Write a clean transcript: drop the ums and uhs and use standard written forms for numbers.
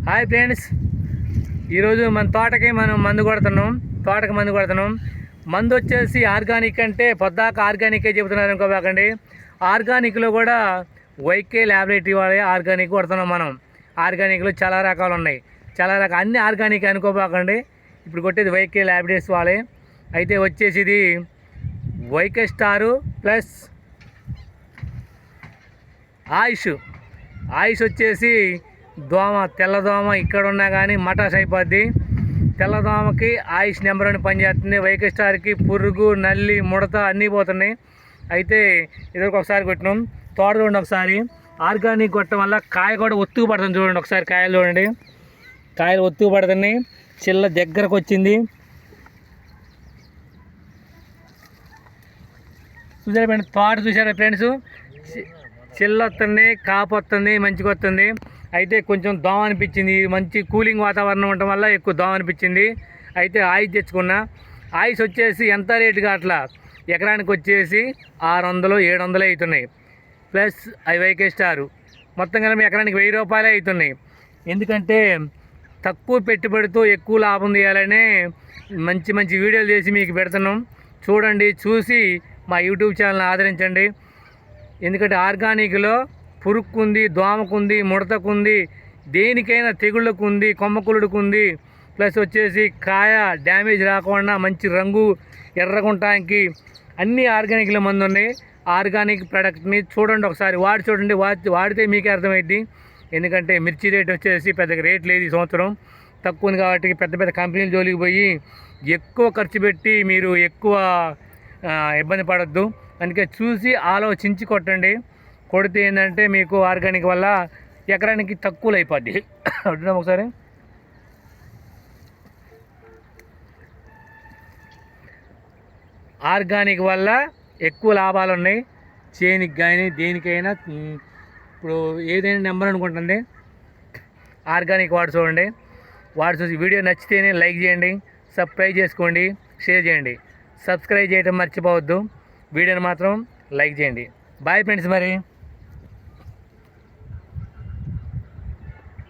Hi friends, ఈరోజు మన తోటకి మనం మందు కొడుతున్నాం. మందు వచ్చేసి ఆర్గానిక్ అంటే పొద్దాక ఆర్గానికే చెబుతున్నారు అనుకోబాకండి. ఆర్గానిక్లో కూడా వైకే ల్యాబొరేటరీ వాళ్ళే ఆర్గానిక్ కొడుతున్నాం మనం. ఆర్గానిక్లో చాలా రకాలు ఉన్నాయి, అన్ని ఆర్గానిక్ అనుకోబాకండి. ఇప్పుడు కొట్టేది వైకే ల్యాబొరేటరీస్ వాళ్ళే. అయితే వచ్చేసి ఇది వైకే స్టారు ప్లస్ ఆయుష్ వచ్చేసి దోమ, తెల్లదోమ ఇక్కడ ఉన్నా కానీ మటాస్ అయిపోద్ది. తెల్లదోమకి ఆయుష్ నెంబర్ అని పనిచేస్తుంది. వైకే స్టార్కి పురుగు, నల్లి, ముడత అన్నీ పోతున్నాయి. అయితే ఇదివరకు ఒకసారి కొట్టినాం. తోట చూడండి ఒకసారి. ఆర్గానిక్ కొట్టడం వల్ల కాయ కూడా ఒత్తుకు పడుతుంది. చూడండి ఒకసారి కాయలు చూడండి, కాయలు ఒత్తుకు పడుతున్నాయి. చిల్ల దగ్గరకు వచ్చింది. చూసారా ఫ్రెండ్స్, తోట చూసారా ఫ్రెండ్స్, చిల్ల వస్తుంది, కాపు వస్తుంది, మంచిగా వస్తుంది. అయితే కొంచెం దోమ అనిపించింది. మంచి కూలింగ్ వాతావరణం ఉండటం వల్ల ఎక్కువ దోమ అనిపించింది. అయితే ఆయిల్ తెచ్చుకున్నా. ఆయిల్స్ వచ్చేసి ఎంత రేటుగా అట్లా ఎకరానికి వచ్చేసి 600-700 అవుతున్నాయి. ప్లస్ అవి వైకే స్టారు మొత్తం కలిపి ఎకరానికి 1000 రూపాయలే అవుతున్నాయి. ఎందుకంటే తక్కువ పెట్టుబడితో ఎక్కువ లాభం తీయాలనే మంచి వీడియోలు చేసి మీకు పెడుతున్నాం. చూడండి, చూసి మా యూట్యూబ్ ఛానల్ని ఆదరించండి. ఎందుకంటే ఆర్గానిక్లో పురుగుకుంది, దోమకుంది, ముడతకుంది, దేనికైనా తెగుళ్ళకు ఉంది, కొమ్మకులుడుకు ఉంది. ప్లస్ వచ్చేసి కాయ డ్యామేజ్ రాకుండా మంచి రంగు ఎర్రగుంటానికి అన్ని ఆర్గానిక్ల మందు ఉన్నాయి. ఆర్గానిక్ ప్రోడక్ట్ని చూడండి ఒకసారి, చూడండి. వాడితే మీకే అర్థమైద్ది. ఎందుకంటే మిర్చి రేట్ వచ్చేసి పెద్దగా రేట్ లేదు ఈ సంవత్సరం, తక్కువ ఉంది. కాబట్టి పెద్ద కంపెనీల జోలికి పోయి ఎక్కువ ఖర్చు పెట్టి మీరు ఎక్కువ ఇబ్బంది పడద్దు. అందుకే చూసి ఆలోచించి కొట్టండి. కొడితే ఏంటంటే మీకు ఆర్గానిక్ వల్ల ఎకరానికి తక్కువలో అయిపోద్ది. అడుగుదాం ఒకసారి. ఆర్గానిక్ వల్ల ఎక్కువ లాభాలు ఉన్నాయి. చేనికి కానీ దేనికైనా. ఇప్పుడు ఏదైనా నెంబర్ అనుకుంటుంది. ఆర్గానిక్ వాడు చూడండి. చూసి వీడియో నచ్చితేనే లైక్ చేయండి, సబ్స్క్రైబ్ చేసుకోండి, షేర్ చేయండి. సబ్స్క్రైబ్ చేయడం మర్చిపోవద్దు. వీడియోని మాత్రం లైక్ చేయండి. బాయ్ ఫ్రెండ్స్ మరి.